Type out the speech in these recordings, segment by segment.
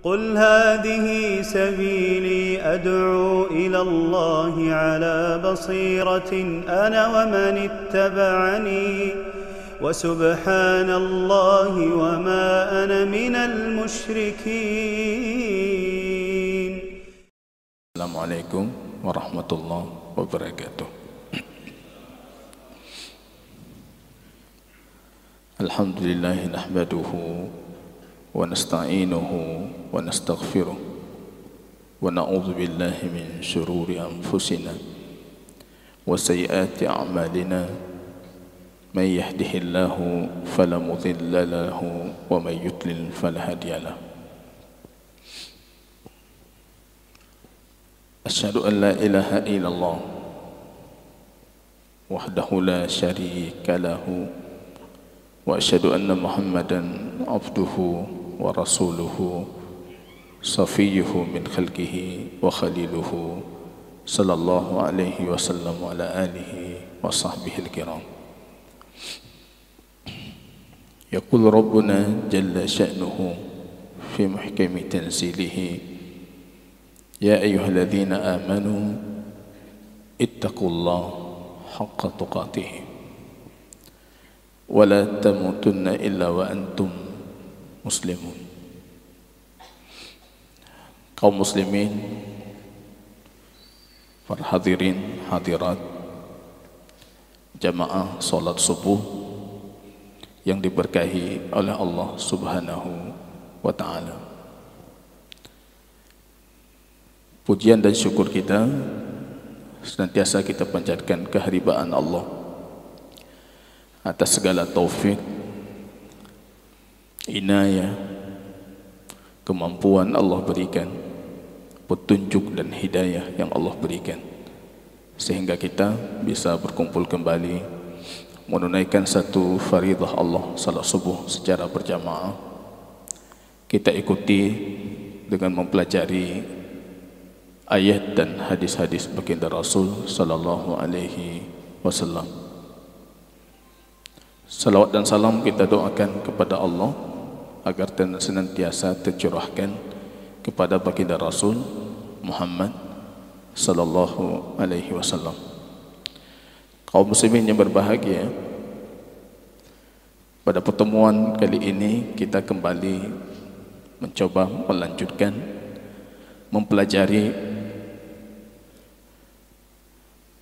قل هذه سبيلي أدعو إلى الله على بصيرة أنا ومن اتبعني وسبحان الله وما أنا من المشركين. السلام عليكم ورحمة الله وبركاته. الحمد لله نحمده ونستعينه ونستغفره ونعوذ بالله من شرور أنفسنا وسيئات أعمالنا من يهده الله فلا مضل له ومن يضلل فلا هادي له. أشهد أن لا إله إلا الله وحده لا شريك له وأشهد أن محمدا عبده ورسوله صفيه من خلقه وخليله صلى الله عليه وسلم وعلى آله وصحبه الكرام. يقول ربنا جل شأنه في محكم تنزيله: يا أيها الذين آمنوا اتقوا الله حق تقاته ولا تموتن إلا وأنتم muslimun. Kaum muslimin, para hadirin hadirat jamaah salat subuh yang diberkahi oleh Allah Subhanahu wa taala. Pujian dan syukur kita senantiasa kita panjatkan kehadiran Allah atas segala taufik, inayah, kemampuan Allah berikan, petunjuk dan hidayah yang Allah berikan, sehingga kita bisa berkumpul kembali menunaikan satu faridah Allah salat subuh secara berjamaah. Kita ikuti dengan mempelajari ayat dan hadis-hadis baginda Rasul sallallahu alaihi wasallam. Salawat dan salam kita doakan kepada Allah agar senantiasa tercurahkan kepada baginda Rasul Muhammad sallallahu alaihi wasallam. Kaum muslimin yang berbahagia, pada pertemuan kali ini kita kembali mencoba melanjutkan mempelajari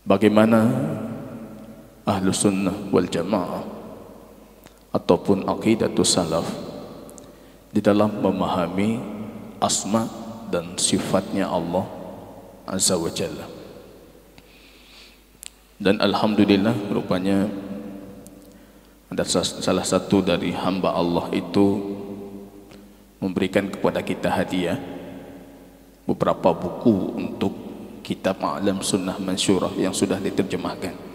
bagaimana Ahlus Sunnah wal Jamaah ataupun aqidatus salaf di dalam memahami asma dan sifatnya Allah Azza wa Jalla. Dan alhamdulillah rupanya ada salah satu dari hamba Allah itu memberikan kepada kita hadiah beberapa buku untuk kitab A'lam Sunnah Mansyurah yang sudah diterjemahkan.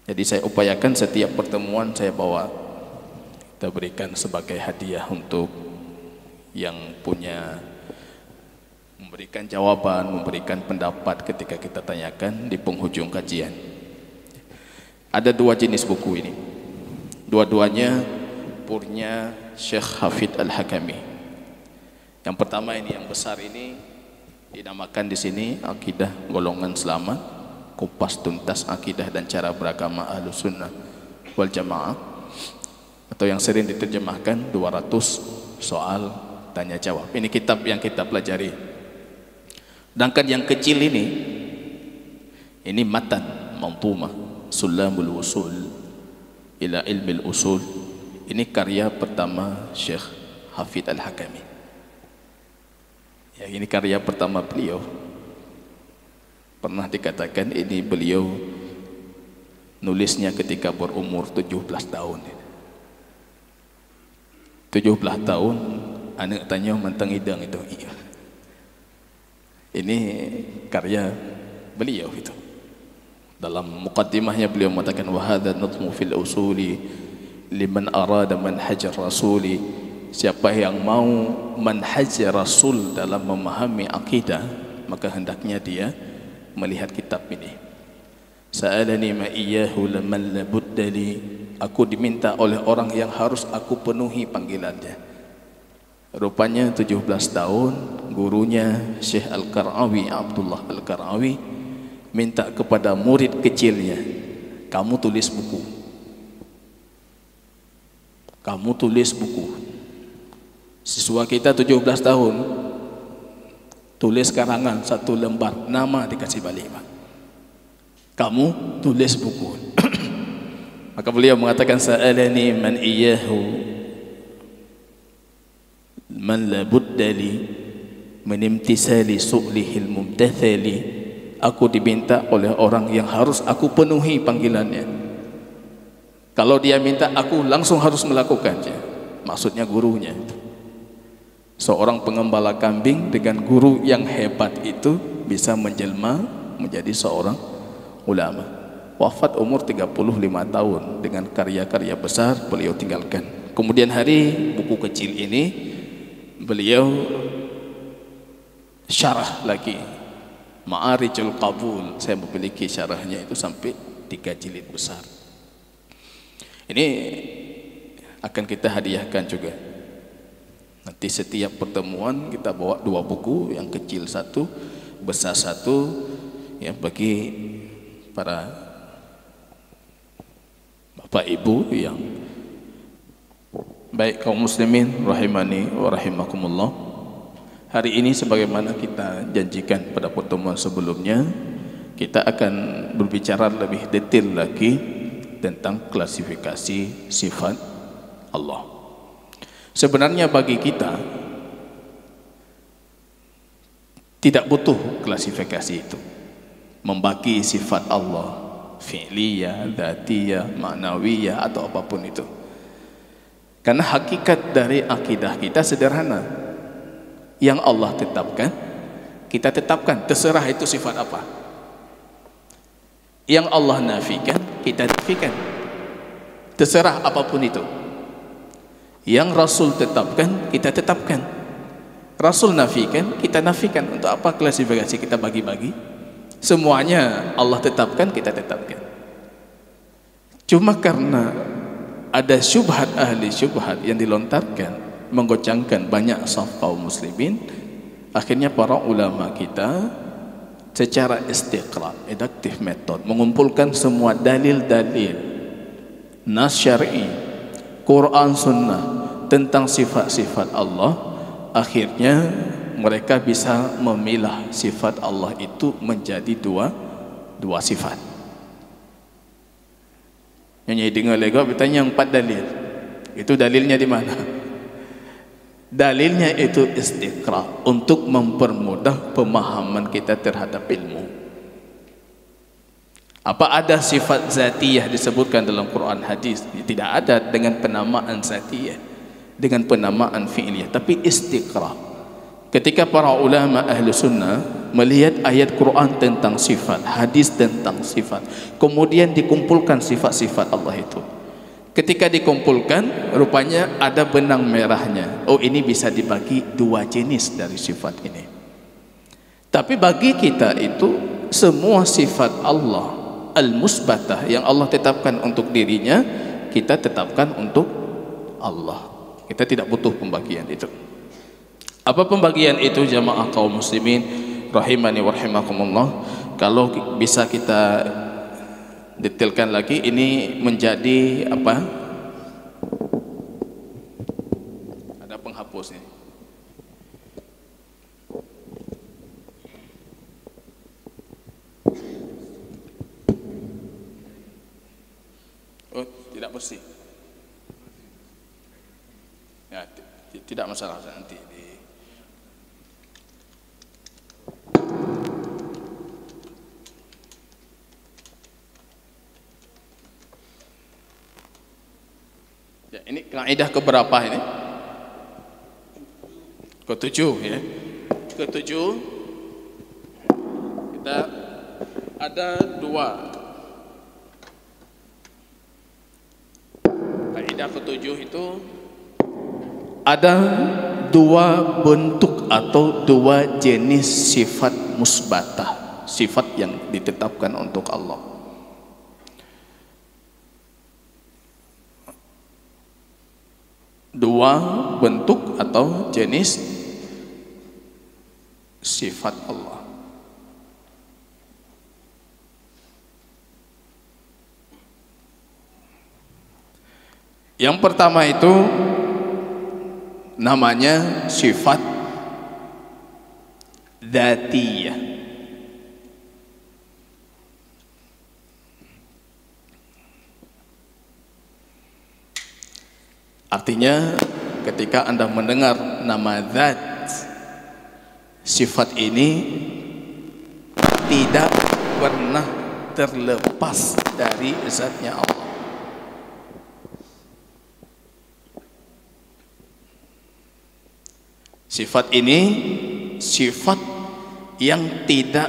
Jadi saya upayakan setiap pertemuan saya bawa, kita berikan sebagai hadiah untuk yang punya memberikan jawaban, memberikan pendapat ketika kita tanyakan di penghujung kajian. Ada dua jenis buku ini, dua-duanya punya Syekh Hafidh Al-Hakami. Yang pertama ini yang besar ini dinamakan di sini Akidah Golongan Selamat, Kupas Tuntas Akidah dan Cara Beragama Ahlus Sunnah wal Jamaah, atau yang sering diterjemahkan 200 soal tanya jawab. Ini kitab yang kita pelajari. Sedangkan yang kecil ini matan manthumah Sulamul Wusul ila Ilmil Usul. Ini karya pertama Syekh Hafidh Al-Hakami. Ya, ini karya pertama beliau. Pernah dikatakan ini beliau nulisnya ketika berumur 17 tahun. 17 tahun, anak tanya mentang hidang itu. Iya. Ini karya beliau itu. Dalam muqaddimahnya beliau mengatakan wa hadza nadhmu fil usuli liman arada manhaj rasuli. Siapa yang mau manhaj Rasul dalam memahami akidah, maka hendaknya dia melihat kitab ini. Sa'alani ma iyyahu laman labuddali. Aku diminta oleh orang yang harus aku penuhi panggilannya. Rupanya 17 tahun gurunya Syekh Al-Qara'awi, Abdullah Al-Qara'awi, minta kepada murid kecilnya, kamu tulis buku. Kamu tulis buku. Siswa kita 17 tahun, tulis karangan 1 lembar, nama dikasih balik, Pak. Kamu tulis buku. Maka beliau mengatakan, sa'alani man iyyahu man la budda li min imtisali su'lihil mumtathali. Aku diminta oleh orang yang harus aku penuhi panggilannya. Kalau dia minta, aku langsung harus melakukannya. Maksudnya gurunya. Seorang pengembala kambing dengan guru yang hebat itu bisa menjelma menjadi seorang ulama. Wafat umur 35 tahun, dengan karya-karya besar beliau tinggalkan. Kemudian hari buku kecil ini beliau syarah lagi, Ma'arijul Qabul. Saya memiliki syarahnya itu sampai 3 jilid besar. Ini akan kita hadiahkan juga. Nanti setiap pertemuan kita bawa 2 buku, yang kecil 1, besar 1, ya, bagi para bapak ibu yang baik, kaum muslimin rahimani wa rahimakumullah. Hari ini sebagaimana kita janjikan pada pertemuan sebelumnya, kita akan berbicara lebih detail lagi tentang klasifikasi sifat Allah. Sebenarnya bagi kita tidak butuh klasifikasi itu, membagi sifat Allah fi'liyah, dzatiyah, ma'nawiyah atau apapun itu. Karena hakikat dari akidah kita sederhana. Yang Allah tetapkan, kita tetapkan, terserah itu sifat apa. Yang Allah nafikan, kita nafikan, terserah apapun itu. Yang Rasul tetapkan, kita tetapkan. Rasul nafikan, kita nafikan. Untuk apa klasifikasi kita bagi-bagi? Semuanya Allah tetapkan, kita tetapkan. Cuma karena ada syubhat ahli syubhat yang dilontarkan, menggoncangkan banyak saf kaum muslimin, akhirnya para ulama kita secara istiqra, deductive method, mengumpulkan semua dalil-dalil nas syar'i, Quran sunnah tentang sifat-sifat Allah. Akhirnya mereka bisa memilah sifat Allah itu menjadi dua sifat. Yang dengar lego bertanya 4 dalil. Itu dalilnya di mana? Dalilnya itu istiqra, untuk mempermudah pemahaman kita terhadap ilmu. Apa ada sifat zatiyah disebutkan dalam Quran hadis? Tidak ada dengan penamaan zatiyah, dengan penamaan fi'liyah, tapi istiqra. Ketika para ulama ahli sunnah melihat ayat Quran tentang sifat, hadis tentang sifat, kemudian dikumpulkan sifat-sifat Allah itu. Ketika dikumpulkan, rupanya ada benang merahnya. Oh, ini bisa dibagi 2 jenis dari sifat ini. Tapi bagi kita itu, semua sifat Allah al-musbatah yang Allah tetapkan untuk dirinya, kita tetapkan untuk Allah. Kita tidak butuh pembagian itu. Apa pembagian itu, jamaah kaum muslimin rahimani wa rahimakumullah? Kalau bisa kita detailkan lagi, ini menjadi apa? Ada penghapusnya. Oh, tidak bersih. Ya, tidak masalah, nanti di ya, ini kaidah keberapa ini? Ke-7 ya. Ke-7 kita ada 2. Kaidah ke-7 itu ada 2 bentuk atau 2 jenis sifat musbatah, sifat yang ditetapkan untuk Allah. dua bentuk atau jenis sifat Allah. Yang pertama itu namanya sifat dzatiyah. Artinya ketika Anda mendengar nama zat, sifat ini tidak pernah terlepas dari zatnya Allah. Sifat ini sifat yang tidak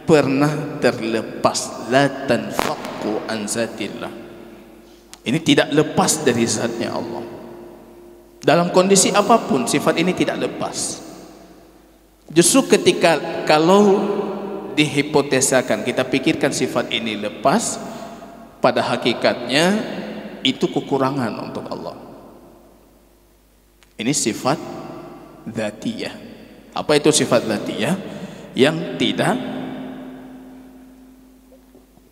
pernah terlepas, la tanfaqu an zatillah. Ini tidak lepas dari zatnya Allah. Dalam kondisi apapun sifat ini tidak lepas. Justru ketika kalau dihipotesakan, kita pikirkan sifat ini lepas, pada hakikatnya itu kekurangan untuk Allah. Ini sifat dzatiyah. Apa itu sifat dzatiyah? Yang tidak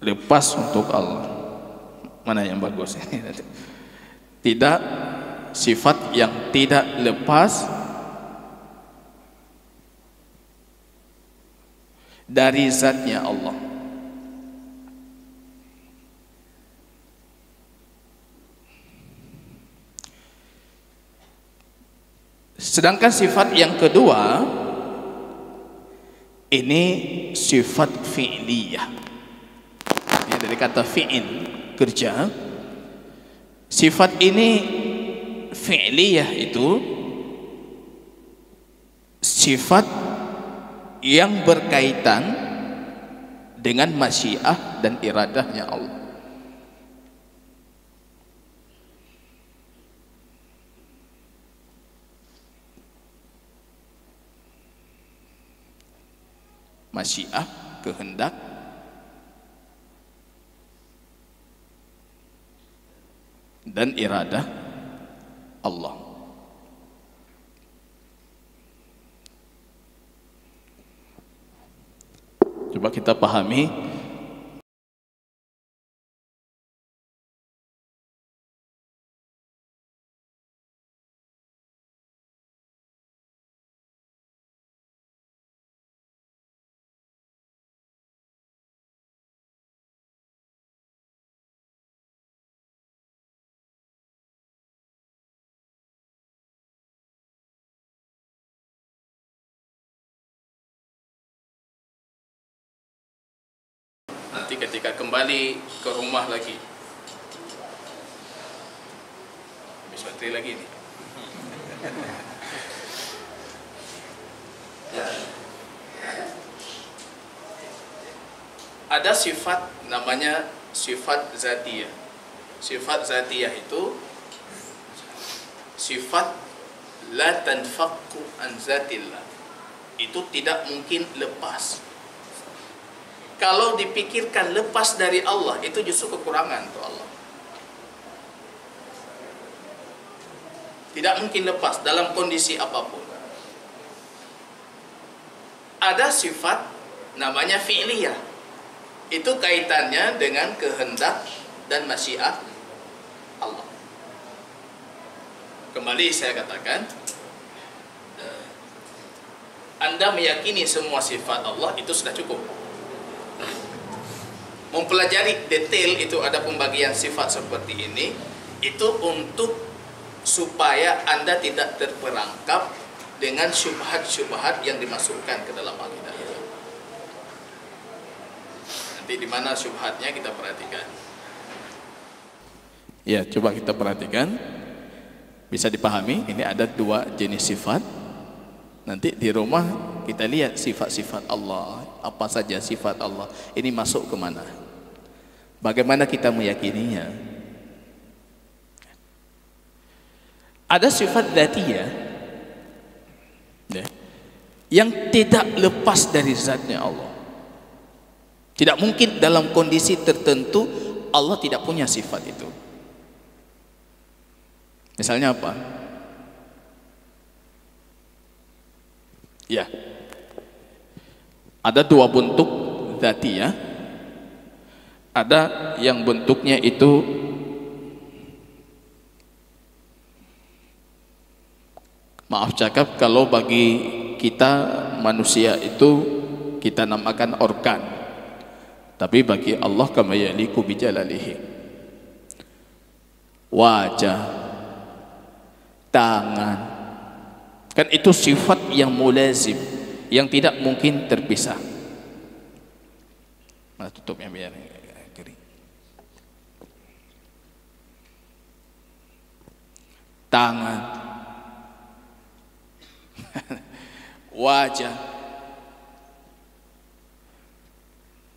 lepas untuk Allah. Mana yang bagus? Tidak, sifat yang tidak lepas dari zatnya Allah. Sedangkan sifat yang kedua ini sifat fi'liyah. Ini dari kata fi'il, kerja. Sifat ini fi'liyah itu sifat yang berkaitan dengan masyiah dan iradahnya Allah. Masyiah, kehendak, dan iradah Allah. Coba kita pahami nanti ketika kembali ke rumah lagi. Habis baterai lagi nih. Ada sifat namanya sifat zatiyah. Sifat zatiyah itu sifat la tanfaqu an zatillah. Itu tidak mungkin lepas. Kalau dipikirkan lepas dari Allah, itu justru kekurangan untuk Allah. Tidak mungkin lepas dalam kondisi apapun. Ada sifat namanya fi'liyah. Itu kaitannya dengan kehendak dan masyiah Allah. Kembali saya katakan, Anda meyakini semua sifat Allah itu sudah cukup. Mempelajari detail itu ada pembagian sifat seperti ini, itu untuk supaya Anda tidak terperangkap dengan syubhat-syubhat yang dimasukkan ke dalam akidah itu. Nanti di mana syubhatnya kita perhatikan. Ya, coba kita perhatikan. Bisa dipahami, ini ada dua jenis sifat. Nanti di rumah kita lihat sifat-sifat Allah, apa saja sifat Allah, ini masuk ke mana, bagaimana kita meyakininya. Ada sifat dzatiyah yang tidak lepas dari zatnya Allah. Tidak mungkin dalam kondisi tertentu Allah tidak punya sifat itu. Misalnya apa? Ya. Ada dua bentuk dzatiyah. Ada yang bentuknya itu maaf cakap, kalau bagi kita manusia itu kita namakan organ, tapi bagi Allah kama yaliku bijalalihi. Wajah, tangan, kan itu sifat yang mulazim, yang tidak mungkin terpisah. Mana tutupnya biar kering. Tangan, wajah.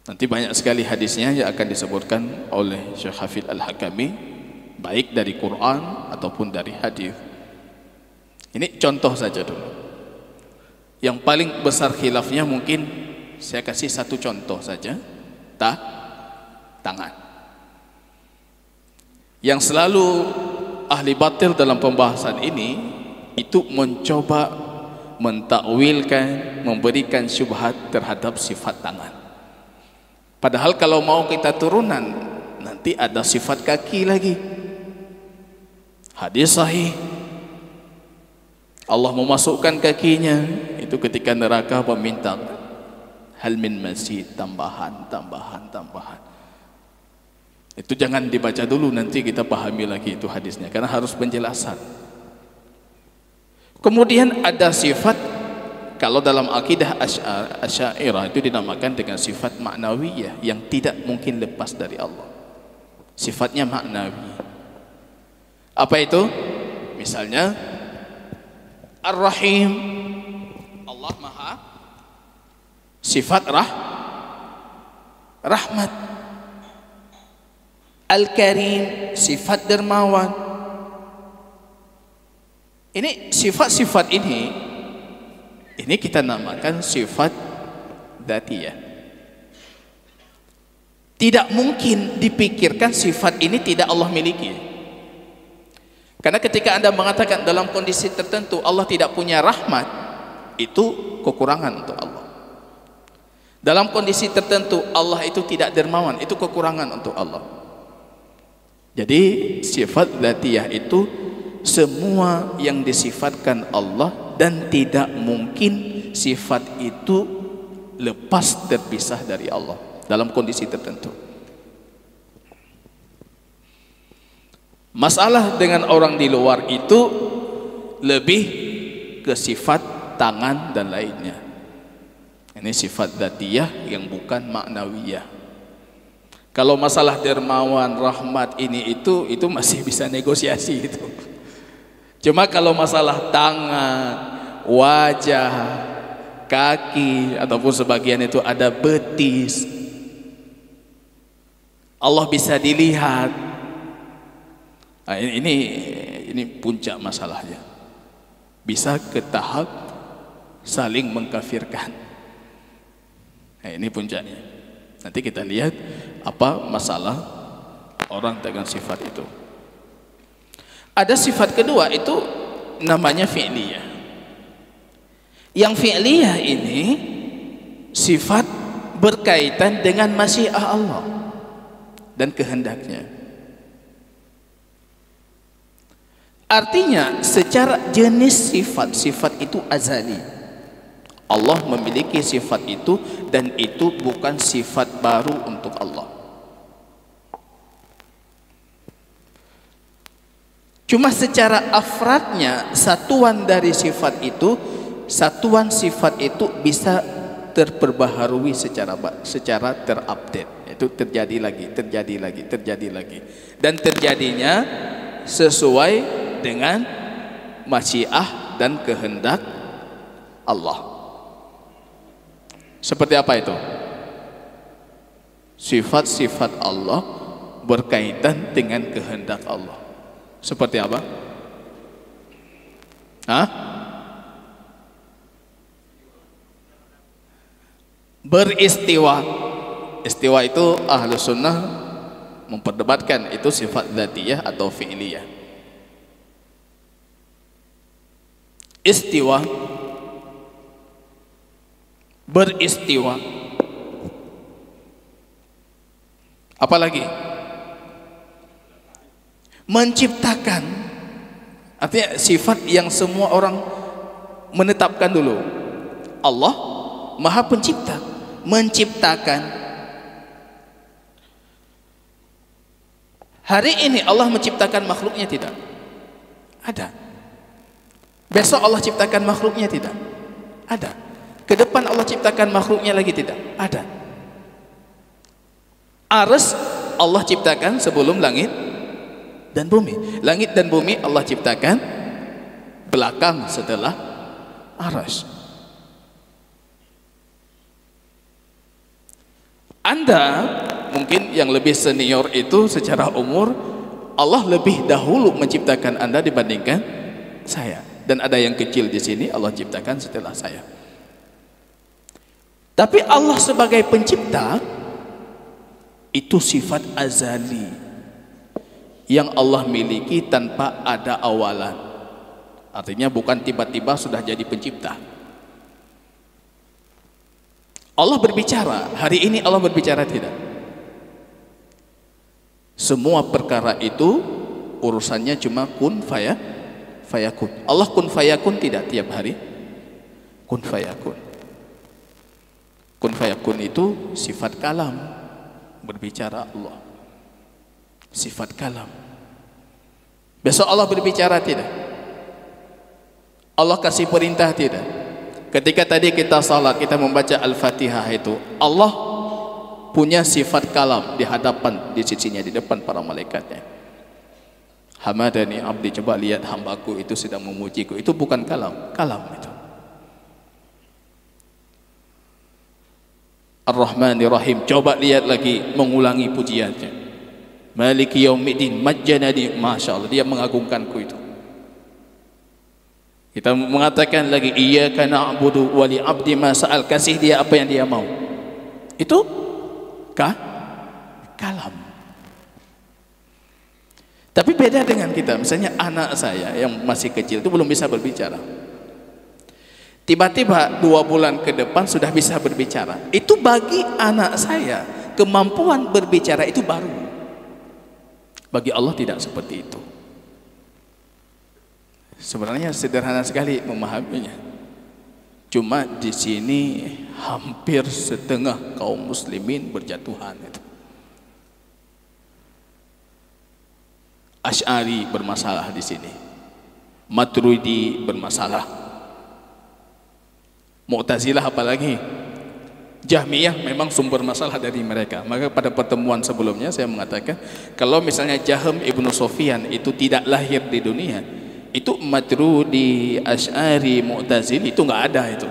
Nanti banyak sekali hadisnya yang akan disebutkan oleh Syekh Hafidz Al-Hakami, baik dari Quran ataupun dari hadis. Ini contoh saja dulu. Yang paling besar khilafnya mungkin saya kasih satu contoh saja. Tangan. Yang selalu ahli batil dalam pembahasan ini itu mencoba mentakwilkan, memberikan syubhat terhadap sifat tangan. Padahal kalau mau kita turunan, nanti ada sifat kaki lagi. Hadis sahih, Allah memasukkan kakinya itu ketika neraka meminta hal min mazid, tambahan. Itu jangan dibaca dulu, nanti kita pahami lagi itu hadisnya, karena harus penjelasan. Kemudian ada sifat, kalau dalam akidah Asy'ariyah itu dinamakan dengan sifat maknawiyah yang tidak mungkin lepas dari Allah. Sifatnya maknawi. Apa itu? Misalnya Ar-Rahim, Allah Maha sifat rahmat. Al-Karim, sifat dermawan. Ini sifat-sifat ini kita namakan sifat dzatiyah. Tidak mungkin dipikirkan sifat ini tidak Allah miliki. Karena ketika Anda mengatakan dalam kondisi tertentu Allah tidak punya rahmat, itu kekurangan untuk Allah. Dalam kondisi tertentu Allah itu tidak dermawan, itu kekurangan untuk Allah. Jadi sifat dzatiyah itu semua yang disifatkan Allah, dan tidak mungkin sifat itu lepas terpisah dari Allah dalam kondisi tertentu. Masalah dengan orang di luar itu lebih ke sifat tangan dan lainnya. Ini sifat dzatiyah yang bukan maknawiyah. Kalau masalah dermawan, rahmat itu masih bisa negosiasi itu. Cuma kalau masalah tangan, wajah, kaki, ataupun sebagian itu ada betis, Allah bisa dilihat. Nah, ini puncak masalahnya. Bisa ke tahap saling mengkafirkan. Nah, ini puncaknya. Nanti kita lihat apa masalah orang dengan sifat itu. Ada sifat kedua, itu namanya fi'liyah. Yang fi'liyah ini sifat berkaitan dengan masyiah Allah dan kehendaknya. Artinya secara jenis sifat itu azali. Allah memiliki sifat itu, dan itu bukan sifat baru untuk Allah. Cuma secara afradnya, satuan dari sifat itu, satuan sifat itu bisa terperbaharui secara terupdate. Itu terjadi lagi, dan terjadinya sesuai dengan masyiah dan kehendak Allah. Seperti apa itu? Sifat-sifat Allah berkaitan dengan kehendak Allah. Seperti apa? Beristiwa. Istiwa itu Ahlus Sunnah memperdebatkan itu sifat dzatiyah atau fi'liyah. Istiwa beristiwa. Apalagi menciptakan, artinya sifat yang semua orang menetapkan dulu. Allah Maha Pencipta, menciptakan. Hari ini Allah menciptakan makhluknya tidak? Ada. Besok Allah ciptakan makhluknya tidak? Ada. Ke depan Allah ciptakan makhluknya lagi tidak? Ada. Arsy Allah ciptakan sebelum langit dan bumi. Langit dan bumi Allah ciptakan belakang setelah arsy. Anda mungkin yang lebih senior itu secara umur, Allah lebih dahulu menciptakan Anda dibandingkan saya. Dan ada yang kecil di sini Allah ciptakan setelah saya. Tapi Allah sebagai pencipta itu sifat azali yang Allah miliki tanpa ada awalan. Artinya bukan tiba-tiba sudah jadi pencipta. Allah berbicara, hari ini Allah berbicara tidak? Semua perkara itu urusannya cuma kun fayakun. Allah kun fayakun tidak tiap hari? Kun fayakun. Kun fayakun itu sifat kalam, berbicara Allah. Sifat kalam. Besok Allah berbicara tidak? Allah kasih perintah tidak? Ketika tadi kita salat, kita membaca Al-Fatihah itu, Allah punya sifat kalam di hadapan, di sisinya, di depan para malaikatnya. Hamadani abdi, coba lihat hambaku itu sedang memujiku. Itu bukan kalam, kalam itu. Ar-Rahmanir Rahim, coba lihat lagi, mengulangi pujiannya. Maliki yaumiddin, majjanani, Masya Allah, dia mengagungkanku itu. Kita mengatakan lagi, iyyaka na'budu wa li 'abdi ma sa'al, kasih dia apa yang dia mau. Itu kalam. Tapi beda dengan kita, misalnya anak saya yang masih kecil itu belum bisa berbicara. Tiba-tiba 2 bulan ke depan sudah bisa berbicara. Itu bagi anak saya, kemampuan berbicara itu baru. Bagi Allah tidak seperti itu. Sebenarnya sederhana sekali memahaminya. Cuma di sini hampir setengah kaum muslimin berjatuhan itu. Asy'ari bermasalah di sini. Maturidi bermasalah. Mu'tazilah apalagi. Jahmiyah memang sumber masalah dari mereka. Maka pada pertemuan sebelumnya saya mengatakan, kalau misalnya Jahm ibnu Sufyan itu tidak lahir di dunia, itu Maturidi, Asy'ari, Mu'tazili itu nggak ada itu.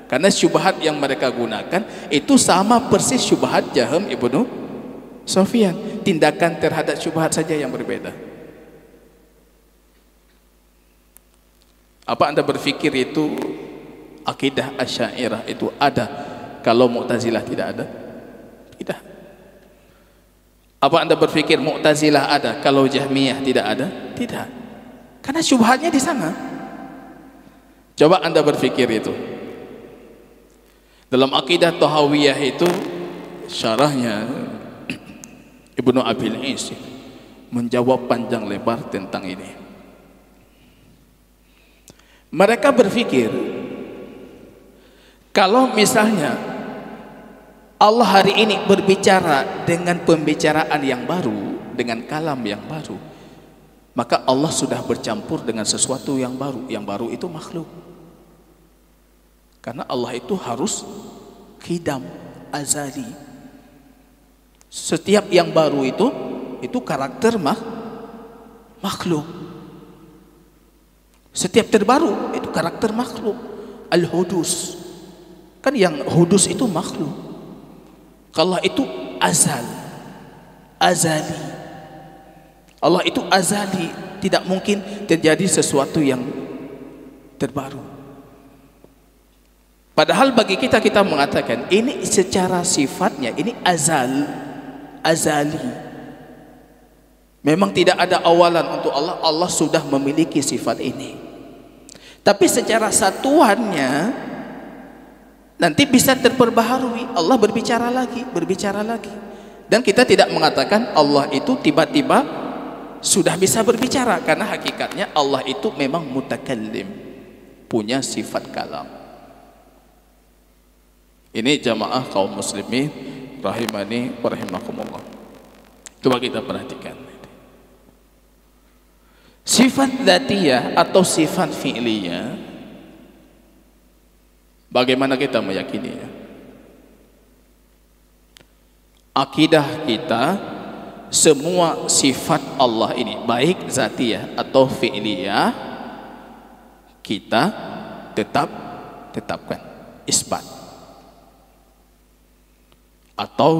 Karena syubhat yang mereka gunakan itu sama persis syubhat Jahm ibnu Sufyan. Tindakan terhadap syubhat saja yang berbeda. Apa Anda berpikir itu akidah Asy'ariyah itu ada kalau Mu'tazilah tidak ada? Tidak. Apa Anda berpikir Mu'tazilah ada kalau Jahmiyah tidak ada? Tidak. Karena syubhatnya di sana. Coba Anda berpikir itu. Dalam akidah Tahawiyah itu syarahnya Ibnu Abil Is menjawab panjang lebar tentang ini. Mereka berpikir kalau misalnya Allah hari ini berbicara dengan pembicaraan yang baru, dengan kalam yang baru, maka Allah sudah bercampur dengan sesuatu yang baru. Yang baru itu makhluk. Karena Allah itu harus qidam, azali. Setiap yang baru itu karakter makhluk. Setiap terbaru itu karakter makhluk. Al-hudus. Kan yang hudus itu makhluk. Allah itu azali. Allah itu azali, tidak mungkin terjadi sesuatu yang terbaru. Padahal bagi kita mengatakan ini secara sifatnya ini azali. Memang tidak ada awalan untuk Allah. Allah sudah memiliki sifat ini. Tapi secara satuannya nanti bisa terperbaharui. Allah berbicara lagi, berbicara lagi. Dan kita tidak mengatakan Allah itu tiba-tiba sudah bisa berbicara, karena hakikatnya Allah itu memang mutakallim, punya sifat kalam. Ini jamaah kaum muslimin rahimani wa rahimakumullah. Coba kita perhatikan. Sifat dzatiyah atau sifat fi'liyah, bagaimana kita meyakininya? Akidah kita, semua sifat Allah ini, baik dzatiyah atau fi'liyah, kita tetapkan, isbat atau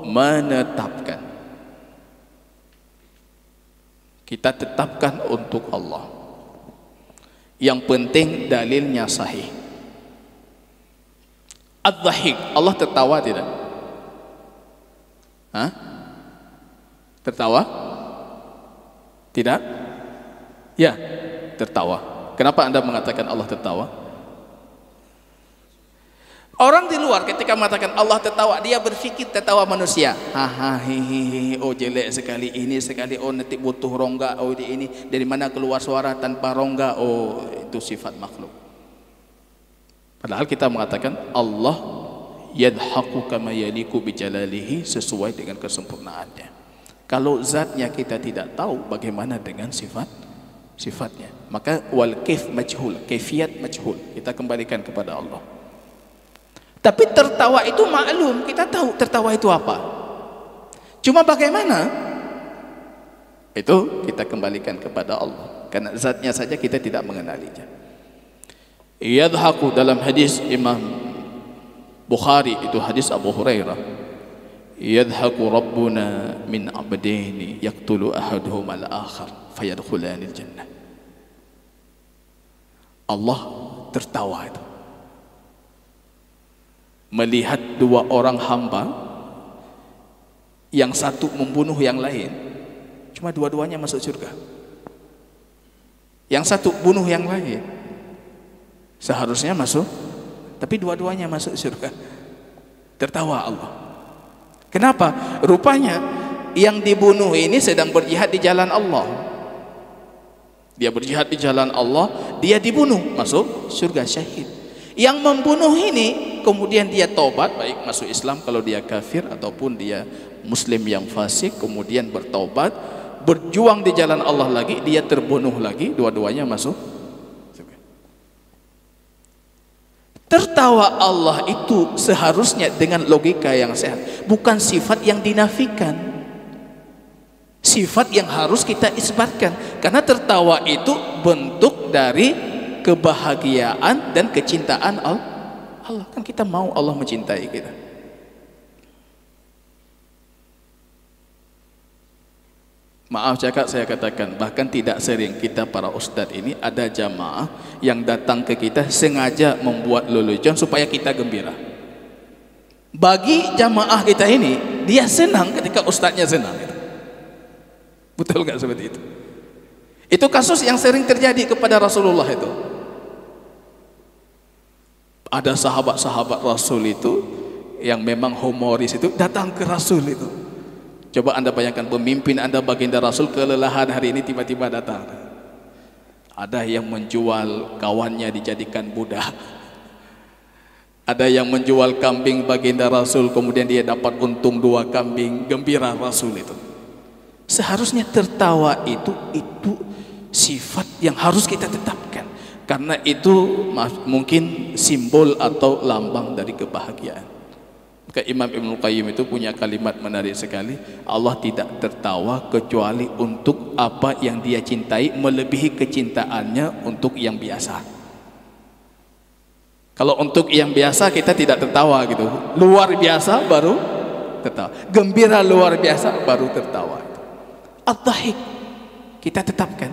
menetapkan. Kita tetapkan untuk Allah. Yang penting dalilnya sahih. Ad-dhahik, Allah tertawa tidak? Hah? Tertawa? Tidak? Ya, tertawa. Kenapa Anda mengatakan Allah tertawa? Orang di luar ketika mengatakan Allah tertawa, dia berpikir tertawa manusia. Haha, hihihi, oh jelek sekali ini sekali, oh nanti butuh rongga, oh ini dari mana keluar suara tanpa rongga, oh itu sifat makhluk. Padahal kita mengatakan Allah yadhaku kama yaliku bijalalihi, sesuai dengan kesempurnaannya. Kalau zatnya kita tidak tahu, bagaimana dengan sifatnya? Maka wal kaif majhul, kaifiyat majhul, kita kembalikan kepada Allah. Tapi tertawa itu maklum, kita tahu tertawa itu apa. Cuma bagaimana? Itu kita kembalikan kepada Allah, karena zatnya saja kita tidak mengenalinya. Yadhaku dalam hadis Imam Bukhari, itu hadis Abu Hurairah. Yadhaku Rabbuna min abdaini yaqtulu ahaduhum al-akhar fayadkhulani al-jannah. Allah tertawa itu melihat dua orang hamba, yang satu membunuh yang lain, cuma dua-duanya masuk surga. Yang satu bunuh yang lain, seharusnya masuk, tapi dua-duanya masuk surga. Tertawa Allah. Kenapa? Rupanya yang dibunuh ini sedang berjihad di jalan Allah. Dia berjihad di jalan Allah, dia dibunuh, masuk surga, syahid. Yang membunuh ini kemudian dia taubat, baik masuk Islam kalau dia kafir, ataupun dia muslim yang fasik, kemudian bertaubat, berjuang di jalan Allah lagi, dia terbunuh lagi, dua-duanya masuk. Tertawa Allah itu seharusnya dengan logika yang sehat, bukan sifat yang dinafikan, sifat yang harus kita isbatkan. Karena tertawa itu bentuk dari kebahagiaan dan kecintaan Allah. Kan kita mau Allah mencintai kita. Maaf cakap saya katakan, bahkan tidak sering kita para ustadz ini, ada jamaah yang datang ke kita sengaja membuat lelucon supaya kita gembira. Bagi jamaah kita ini, dia senang ketika ustadznya senang. Betul nggak seperti itu? Itu kasus yang sering terjadi kepada Rasulullah itu. Ada sahabat-sahabat Rasul itu yang memang humoris itu datang ke Rasul itu. Coba Anda bayangkan, pemimpin Anda baginda Rasul kelelahan hari ini tiba-tiba datang. Ada yang menjual kawannya dijadikan budak. Ada yang menjual kambing baginda Rasul, kemudian dia dapat untung 2 kambing, gembira Rasul itu. Seharusnya tertawa itu sifat yang harus kita tetapkan. Karena itu mungkin simbol atau lambang dari kebahagiaan. Maka Imam Ibnu Qayyim itu punya kalimat menarik sekali. Allah tidak tertawa kecuali untuk apa yang dia cintai, melebihi kecintaannya untuk yang biasa. Kalau untuk yang biasa kita tidak tertawa gitu, luar biasa baru tertawa, gembira luar biasa baru tertawa. Ad-dhahik kita tetapkan.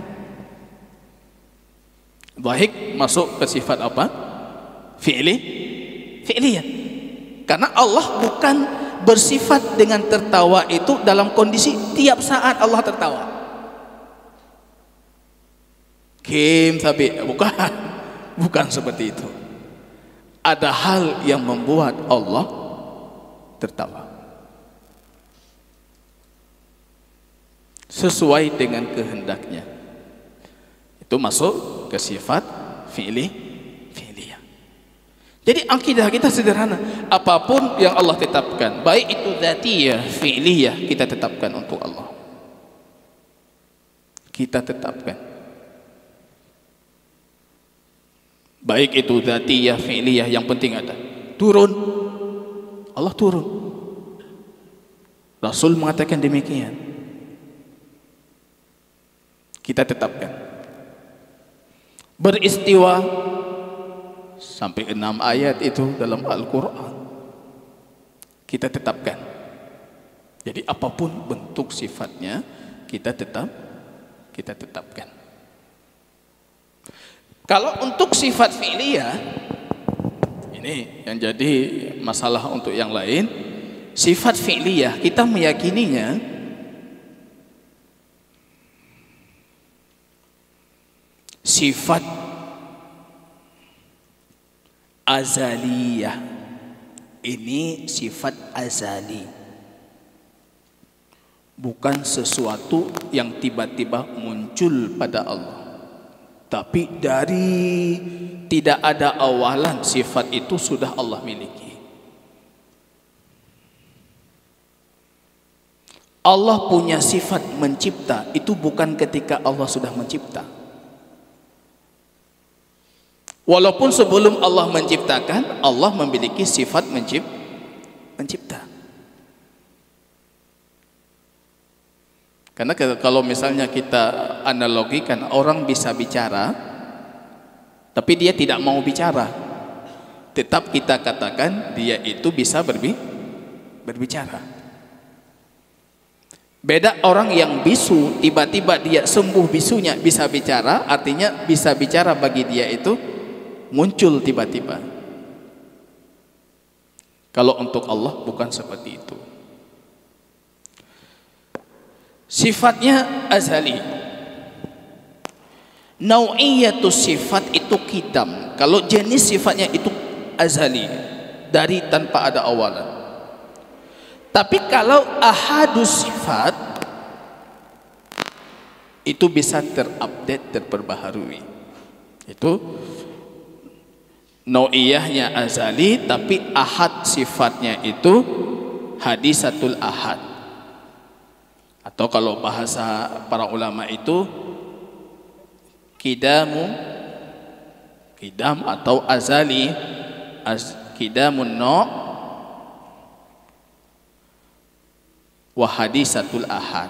Dhahik masuk ke sifat apa? Fi'liyah. Karena Allah bukan bersifat dengan tertawa itu dalam kondisi tiap saat Allah tertawa. Kim tapi bukan seperti itu. ada hal yang membuat Allah tertawa sesuai dengan kehendaknya. Itu masuk ke sifat fi'liyah. Jadi akidah kita sederhana, apapun yang Allah tetapkan, baik itu dzatiyah, fi'liyah, kita tetapkan untuk Allah. Kita tetapkan. Baik itu dzatiyah, fi'liyah, yang penting ada. Turun. Allah turun. Rasul mengatakan demikian. Kita tetapkan. Beristiwa sampai 6 ayat itu dalam Al-Quran kita tetapkan. Jadi apapun bentuk sifatnya kita tetapkan. Kalau untuk sifat fi'liyah, ini yang jadi masalah untuk yang lain. Sifat fi'liyah kita meyakininya sifat azaliyah. Ini sifat azali, bukan sesuatu yang tiba-tiba muncul pada Allah, tapi dari tidak ada awalan sifat itu sudah Allah miliki. Allah punya sifat mencipta, itu bukan ketika Allah sudah mencipta. Walaupun sebelum Allah menciptakan, Allah memiliki sifat mencipta. Karena kalau misalnya kita analogikan, orang bisa bicara, tapi dia tidak mau bicara, tetap kita katakan dia itu bisa berbicara. Beda orang yang bisu, tiba-tiba dia sembuh bisunya, bisa bicara, artinya bisa bicara bagi dia itu muncul tiba-tiba. Kalau untuk Allah bukan seperti itu. Sifatnya azali. Nau'iyatus sifat itu qidam. Kalau jenis sifatnya itu azali, dari tanpa ada awalan. Tapi kalau ahadus sifat itu bisa terupdate, terperbaharui. Itu nau'iyahnya azali, tapi ahad sifatnya itu hadisatul ahad. Atau kalau bahasa para ulama itu kidam atau azali, kidamun no' wa hadisatul ahad.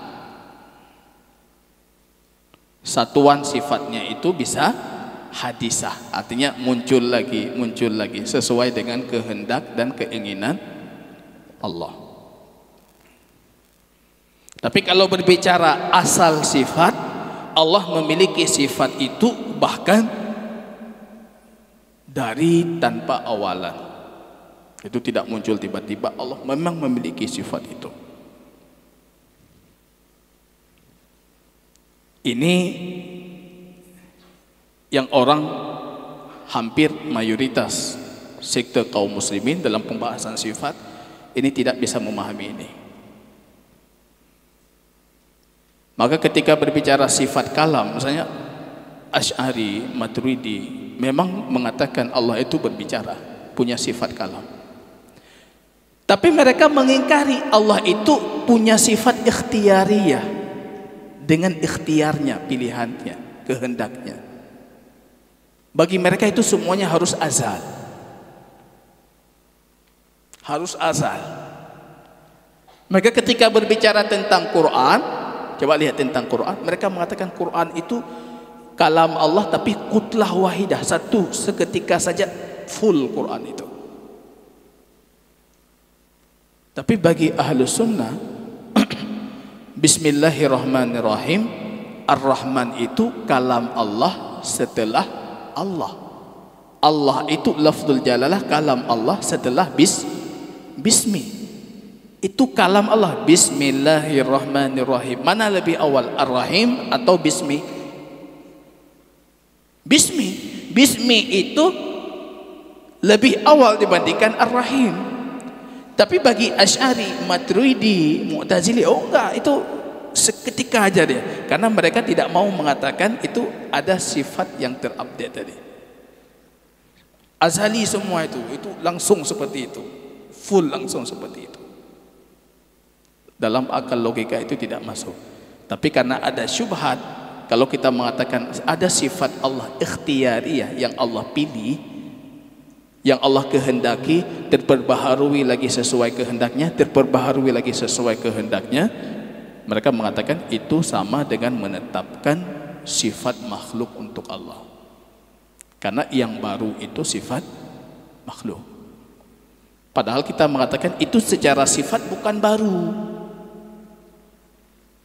Satuan sifatnya itu bisa hadisah, artinya muncul lagi sesuai dengan kehendak dan keinginan Allah. Tapi kalau berbicara asal sifat, Allah memiliki sifat itu bahkan dari tanpa awalan. Itu tidak muncul tiba-tiba, Allah memang memiliki sifat itu. Ini yang orang hampir mayoritas sekte kaum muslimin dalam pembahasan sifat ini tidak bisa memahami ini. Maka ketika berbicara sifat kalam, misalnya Asy'ari, Maturidi memang mengatakan Allah itu berbicara, punya sifat kalam. Tapi mereka mengingkari Allah itu punya sifat ikhtiyariyah, dengan ikhtiarnya, pilihannya, kehendaknya. Bagi mereka itu semuanya harus azal. Harus azal. Mereka ketika berbicara tentang Quran, coba lihat tentang Quran, mereka mengatakan Quran itu kalam Allah tapi kutlah wahidah, satu seketika saja full Quran itu. Tapi bagi ahlu sunnah Bismillahirrahmanirrahim, Ar-Rahman itu kalam Allah setelah Allah. Allah itu lafzul jalalah, kalam Allah setelah bismi. Itu kalam Allah. Bismillahirrahmanirrahim. Mana lebih awal, Ar-Rahim atau bismi? Bismi. Bismi itu lebih awal dibandingkan Ar-Rahim. Tapi bagi Asy'ari, Maturidi, Mu'tazili, oh enggak, itu seketika aja dia, karena mereka tidak mau mengatakan itu ada sifat yang terupdate tadi. Azali semua itu langsung seperti itu, full langsung seperti itu. Dalam akal logika itu tidak masuk. Tapi karena ada syubhat, kalau kita mengatakan ada sifat Allah ikhtiyariyah yang Allah pilih, yang Allah kehendaki, terperbaharui lagi sesuai kehendaknya, terperbaharui lagi sesuai kehendaknya, mereka mengatakan itu sama dengan menetapkan sifat makhluk untuk Allah. Karena yang baru itu sifat makhluk. Padahal kita mengatakan itu secara sifat bukan baru.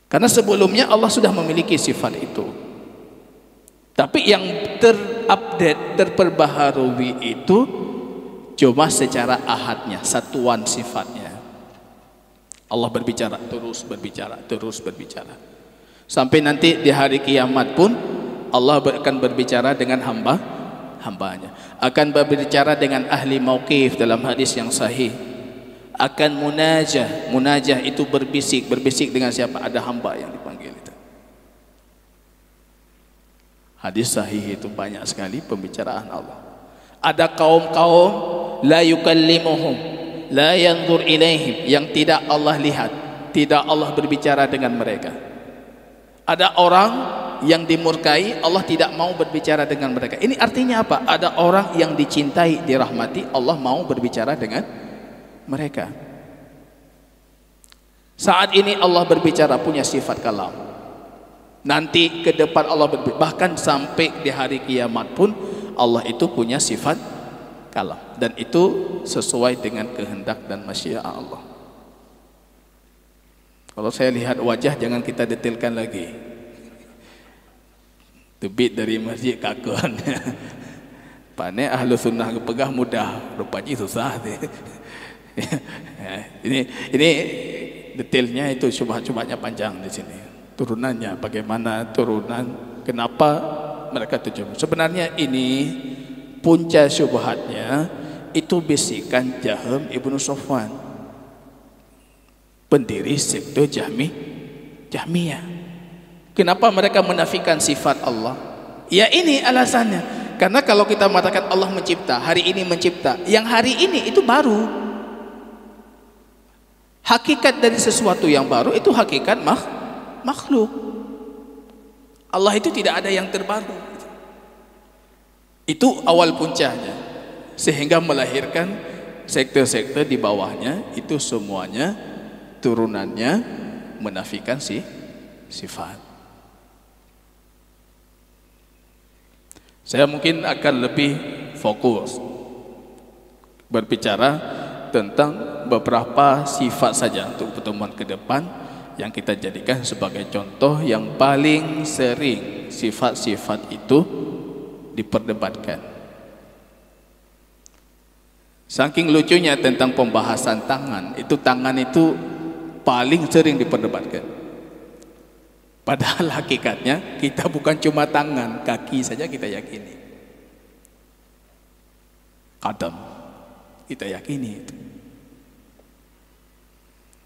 Karena sebelumnya Allah sudah memiliki sifat itu. Tapi yang terupdate, terperbaharui itu cuma secara ahadnya, satuan sifatnya. Allah berbicara, terus berbicara, terus berbicara. Sampai nanti di hari kiamat pun Allah akan berbicara dengan hambanya. Akan berbicara dengan ahli mauqif dalam hadis yang sahih. Akan munajah, munajah itu berbisik, berbisik dengan siapa? Ada hamba yang dipanggil itu. Hadis sahih itu banyak sekali pembicaraan Allah. Ada kaum-kaum la yukallimuhum, la yanzur ilaihim, yang tidak Allah lihat, tidak Allah berbicara dengan mereka. Ada orang yang dimurkai, Allah tidak mau berbicara dengan mereka. Ini artinya apa? Ada orang yang dicintai, dirahmati, Allah mau berbicara dengan mereka. Saat ini Allah berbicara, punya sifat kalam. Nanti ke depan Allah berbicara, bahkan sampai di hari kiamat pun Allah itu punya sifat kalam, dan itu sesuai dengan kehendak dan masyiah Allah. Kalau saya lihat wajah, jangan kita detailkan lagi. Tebit dari masjid kakon. Pane ahlu sunnah kepegah mudah, rupanya susah. Ini detailnya itu, syubhat-syubhatnya panjang di sini. Turunannya bagaimana, turunan, kenapa mereka tujuh. Sebenarnya ini punca syubhatnya itu bisikan Jahm ibnu Safwan, pendiri sekte Jahmiyah. Kenapa mereka menafikan sifat Allah? Ya ini alasannya. Karena kalau kita mengatakan Allah mencipta, hari ini mencipta, yang hari ini itu baru. Hakikat dari sesuatu yang baru itu hakikat makhluk. Allah itu tidak ada yang terbaru. Itu awal puncanya, sehingga melahirkan sekte-sekte di bawahnya. Itu semuanya turunannya menafikan sifat. Saya mungkin akan lebih fokus berbicara tentang beberapa sifat saja untuk pertemuan ke depan, yang kita jadikan sebagai contoh yang paling sering sifat-sifat itu diperdebatkan. Saking lucunya tentang pembahasan tangan, itu tangan itu paling sering diperdebatkan. Padahal hakikatnya kita bukan cuma tangan, kaki saja kita yakini. Qadam kita yakini itu.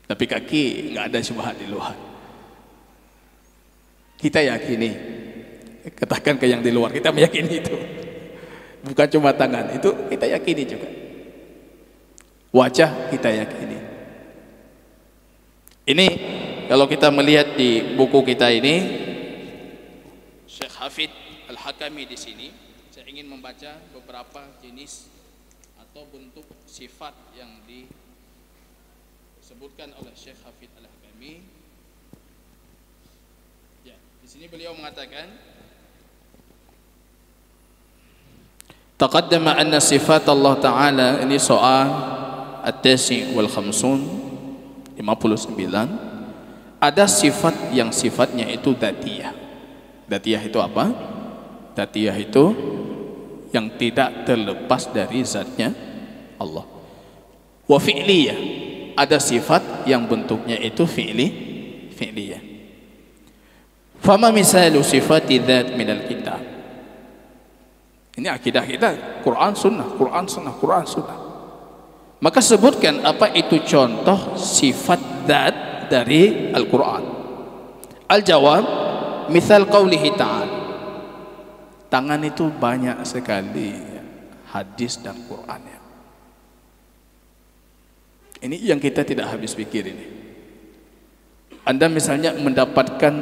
Tapi kaki nggak ada syubhat di luar. Kita yakini. Katakan ke yang di luar, kita meyakini itu. Bukan cuma tangan, itu kita yakini juga. Wajah kita yakini. Ini kalau kita melihat di buku kita ini, Syekh Hafid Al-Hakami di sini, saya ingin membaca beberapa jenis atau bentuk sifat yang disebutkan oleh Syekh Hafid Al-Hakami. Ya, di sini beliau mengatakan, taqaddama anna sifat Allah Ta'ala, ini soal at-tasi wal khamsun 59. Ada sifat yang sifatnya itu datiyah. Datiyah itu apa? Datiyah itu yang tidak terlepas dari zatnya Allah. Wa fi'liyah, ada sifat yang bentuknya itu fi'liyah. Fama misalu sifati dzat minal kitab. Ini akidah kita, Quran Sunnah, Quran Sunnah, Quran Sunnah. Maka sebutkan apa itu contoh sifat zat dari Al-Quran. Al-jawab, misal qawlihi ta'ala. Tangan itu banyak sekali hadis dan Qurannya. Ini yang kita tidak habis pikir ini. Anda misalnya mendapatkan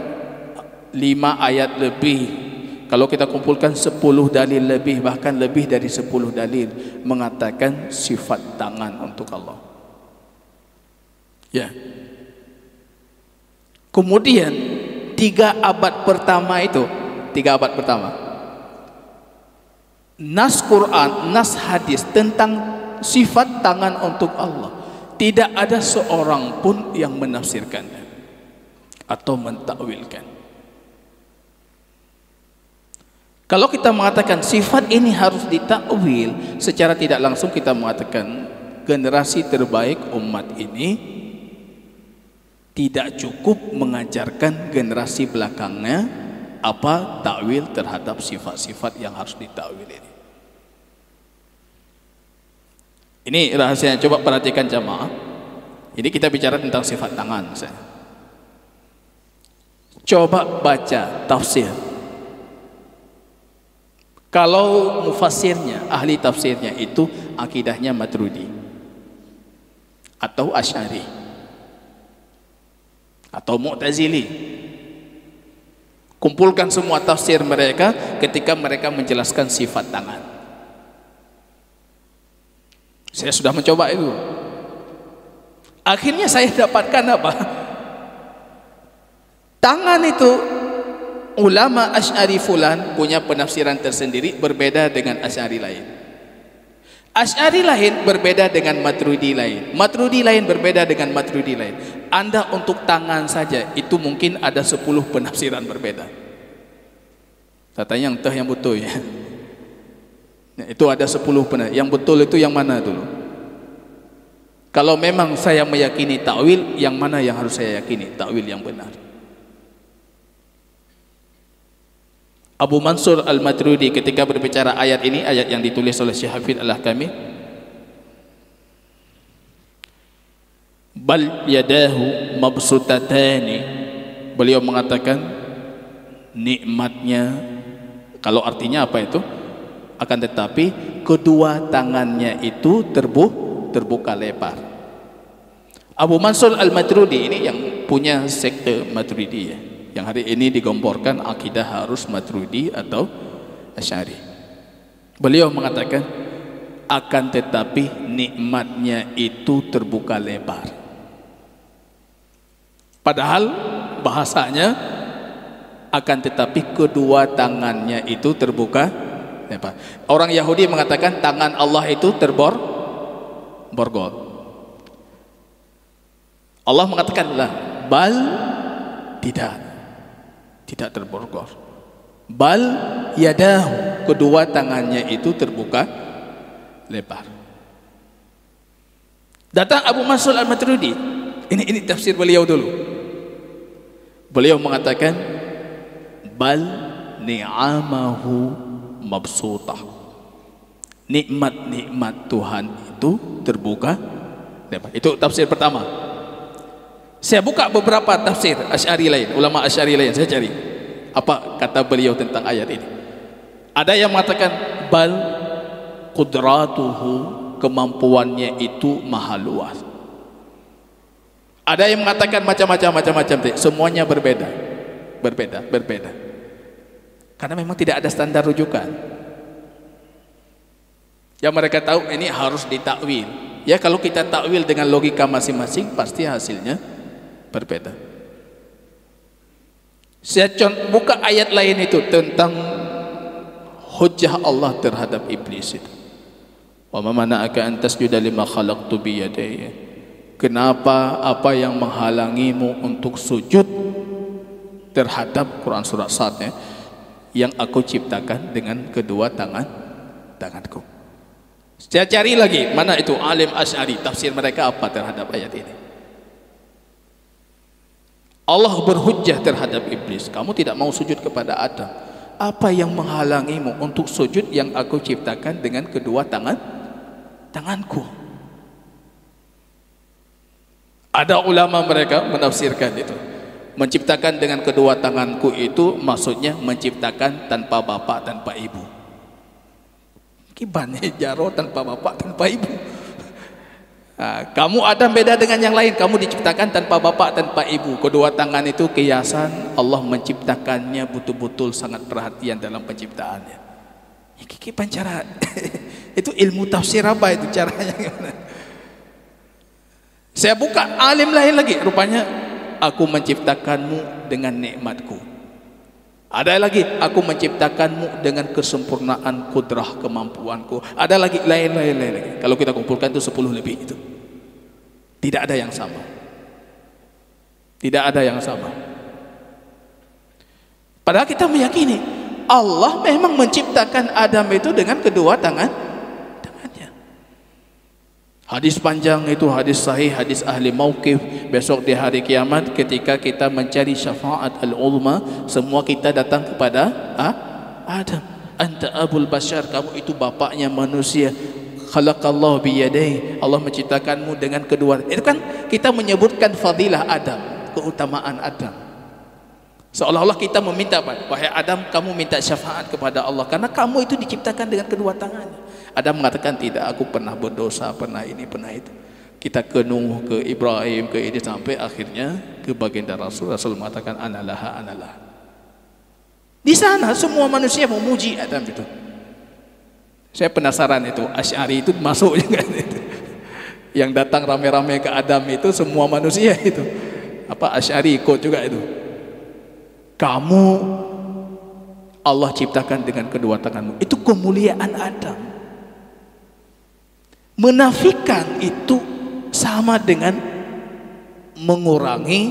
5 ayat lebih, kalau kita kumpulkan 10 dalil lebih, bahkan lebih dari 10 dalil mengatakan sifat tangan untuk Allah. Ya. Kemudian 3 abad pertama itu, 3 abad pertama, nas Quran, nas hadis tentang sifat tangan untuk Allah, tidak ada seorang pun yang menafsirkannya atau mentakwilkan. Kalau kita mengatakan sifat ini harus ditakwil, secara tidak langsung kita mengatakan generasi terbaik umat ini tidak cukup mengajarkan generasi belakangnya apa takwil terhadap sifat-sifat yang harus ditakwil ini. Ini rahasianya, coba perhatikan jamaah. Ini kita bicara tentang sifat tangan. Coba baca tafsir. Kalau mufassirnya, ahli tafsirnya itu akidahnya Maturidi atau Asy'ari atau Mu'tazili, kumpulkan semua tafsir mereka ketika mereka menjelaskan sifat tangan. Saya sudah mencoba itu. Akhirnya saya dapatkan apa? Tangan itu, ulama Asy'ari fulan punya penafsiran tersendiri berbeda dengan Asy'ari lain. Asy'ari lain berbeda dengan Maturidi lain. Maturidi lain berbeda dengan Maturidi lain. Anda untuk tangan saja itu mungkin ada 10 penafsiran berbeda. Saya tanya yang teh yang betul ya. Itu ada 10 penafsiran. Yang betul itu yang mana dulu? Kalau memang saya meyakini takwil, yang mana yang harus saya yakini? Takwil yang benar. Abu Mansur Al-Maturidi ketika berbicara ayat ini, ayat yang ditulis oleh Syekh Hafidz Al-Ahkami, bal yadahu mabsutatani, beliau mengatakan nikmatnya, kalau artinya apa itu, akan tetapi kedua tangannya itu terbuka lebar. Abu Mansur Al-Maturidi ini yang punya sekte Maturidi ya, yang hari ini digomborkan akidah harus Maturidi atau Asy'ari. Beliau mengatakan akan tetapi nikmatnya itu terbuka lebar. Padahal bahasanya akan tetapi kedua tangannya itu terbuka lebar. Orang Yahudi mengatakan tangan Allah itu borgol. Allah mengatakan lah, bal tidak terborgol. Bal yadahu, kedua tangannya itu terbuka lebar. Datang Abu Mansur Al-Maturidi, ini tafsir beliau dulu. Beliau mengatakan bal ni'amahu mabsutah, nikmat-nikmat Tuhan itu terbuka lebar. Itu tafsir pertama. Saya buka beberapa tafsir Asy'ari lain, ulama Asy'ari lain, saya cari apa kata beliau tentang ayat ini. Ada yang mengatakan bal qudratuhu, kemampuannya itu maha luas. Ada yang mengatakan macam-macam, semuanya berbeda. Karena memang tidak ada standar rujukan. Yang mereka tahu ini harus ditakwil. Ya kalau kita takwil dengan logika masing-masing pasti hasilnya berbeda. Saya buka ayat lain itu tentang hujjah Allah terhadap iblis itu. Wa ma mana'aka an tasjuda lima khalaqtu bi yadayya. Kenapa apa yang menghalangimu untuk sujud terhadap Quran surah Sad ya, yang aku ciptakan dengan kedua tanganku. Saya cari lagi mana itu alim Asy'ari, tafsir mereka apa terhadap ayat ini. Allah berhujjah terhadap iblis, kamu tidak mau sujud kepada Adam, apa yang menghalangimu untuk sujud yang aku ciptakan dengan kedua tanganku? Ada ulama mereka menafsirkan itu, menciptakan dengan kedua tanganku itu maksudnya menciptakan tanpa bapak, tanpa ibu. Kibannya jaro tanpa bapak, tanpa ibu. Kamu Adam beda dengan yang lain, kamu diciptakan tanpa bapak, tanpa ibu. Kedua tangan itu kiasan Allah menciptakannya, betul-betul sangat perhatian dalam penciptaannya. Ini cara itu ilmu tafsir apa itu caranya gimana? Saya buka alim lain lagi, rupanya aku menciptakanmu dengan nikmatku. Ada lagi, aku menciptakanmu dengan kesempurnaan kudrah kemampuanku. Ada lagi, lain lagi. Kalau kita kumpulkan itu 10 lebih itu. Tidak ada yang sama. Tidak ada yang sama. Padahal kita meyakini Allah memang menciptakan Adam itu dengan kedua tangannya. Hadis panjang itu, hadis sahih, hadis ahli mauqif. Besok di hari kiamat ketika kita mencari syafaat al-ulma, semua kita datang kepada Adam. Anta abul bashar, kamu itu bapaknya manusia. Khalaqallahu biyadayhi, Allah menciptakanmu dengan kedua. Itu kan kita menyebutkan fadilah Adam, keutamaan Adam. Seolah-olah kita meminta, wahai Adam, kamu minta syafaat kepada Allah karena kamu itu diciptakan dengan kedua tangannya. Adam mengatakan tidak, aku pernah berdosa, pernah ini, pernah itu. Kita ke Nuh, ke Ibrahim, ke ini, sampai akhirnya ke baginda Rasul. Rasul mengatakan analah. Di sana semua manusia memuji Adam itu. Saya penasaran itu, Asy'ari itu masuk juga itu. Yang datang rame-rame ke Adam itu semua manusia itu. Apa Asy'ari ikut juga itu. Kamu Allah ciptakan dengan kedua tanganmu. Itu kemuliaan Adam. Menafikan itu sama dengan mengurangi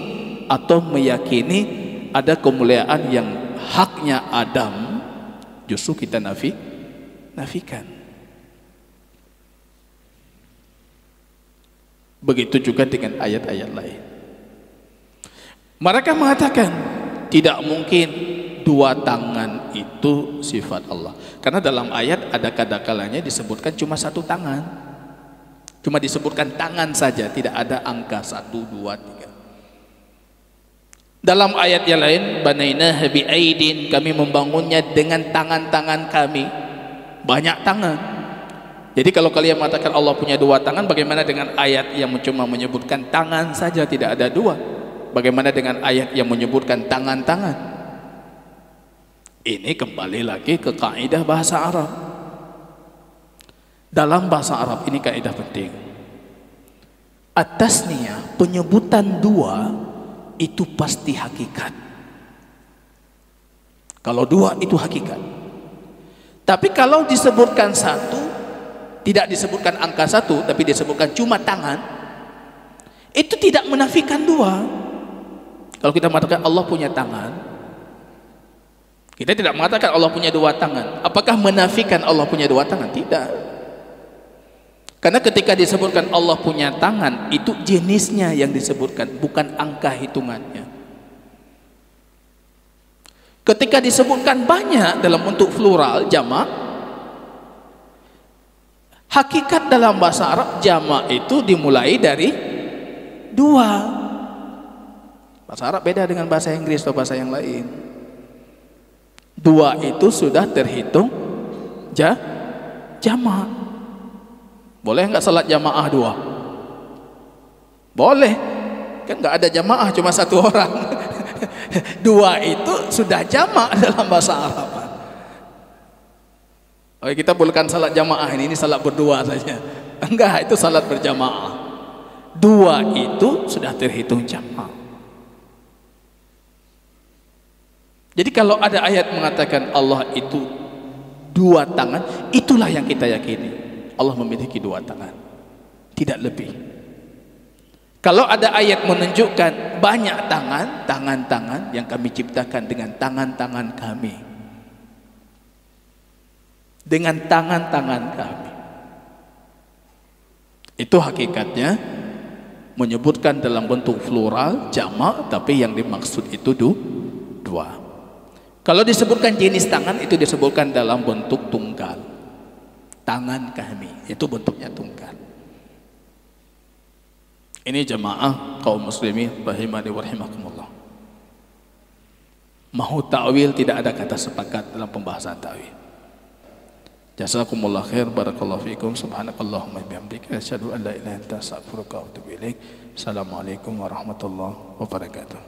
atau meyakini ada kemuliaan yang haknya Adam, justru kita nafikan. Begitu juga dengan ayat-ayat lain. Mereka mengatakan tidak mungkin dua tangan itu sifat Allah, karena dalam ayat ada kadang-kalanya disebutkan cuma satu tangan. Cuma disebutkan tangan saja, tidak ada angka 1, 2, 3. Dalam ayat yang lain, banainaha bi'aidin, kami membangunnya dengan tangan-tangan kami. Banyak tangan. Jadi kalau kalian mengatakan Allah punya dua tangan, bagaimana dengan ayat yang cuma menyebutkan tangan saja, tidak ada dua? Bagaimana dengan ayat yang menyebutkan tangan-tangan? Ini kembali lagi ke kaidah bahasa Arab. Dalam bahasa Arab ini kaidah penting. At-tasniyah, penyebutan dua itu pasti hakikat. Kalau dua itu hakikat. Tapi kalau disebutkan satu, tidak disebutkan angka satu, tapi disebutkan cuma tangan, itu tidak menafikan dua. Kalau kita mengatakan Allah punya tangan, kita tidak mengatakan Allah punya dua tangan. Apakah menafikan Allah punya dua tangan? Tidak. Karena ketika disebutkan Allah punya tangan, itu jenisnya yang disebutkan, bukan angka hitungannya. Ketika disebutkan banyak dalam bentuk plural, jamak, hakikat dalam bahasa Arab jamak itu dimulai dari dua. Bahasa Arab beda dengan bahasa Inggris atau bahasa yang lain. Dua itu sudah terhitung jamak. Boleh nggak salat jamaah dua? Boleh. Kan nggak ada jamaah, cuma satu orang. Dua itu sudah jamak dalam bahasa Arab. Oke, kita bolehkan salat jamaah ini salat berdua saja. Enggak, itu salat berjamaah. Dua itu sudah terhitung jamak. Jadi kalau ada ayat mengatakan Allah itu dua tangan, itulah yang kita yakini. Allah memiliki dua tangan, tidak lebih. Kalau ada ayat menunjukkan banyak tangan yang kami ciptakan dengan tangan-tangan kami, dengan tangan-tangan kami, itu hakikatnya menyebutkan dalam bentuk plural, jamak, tapi yang dimaksud itu dua. Kalau disebutkan jenis tangan itu disebutkan dalam bentuk tunggal. Tangan kami itu bentuknya tunggal. Ini jemaah kaum muslimin rahimani wa rahimakumullah. Mahu ta'wil tidak ada kata sepakat dalam pembahasan ta'wil. Jazakumullah khair, barakallahu fikum, subhanakallahumma bihamdika asyhadu an la ilaha illa anta astaghfiruka wa atubu ilaik. Assalamualaikum warahmatullahi wabarakatuh.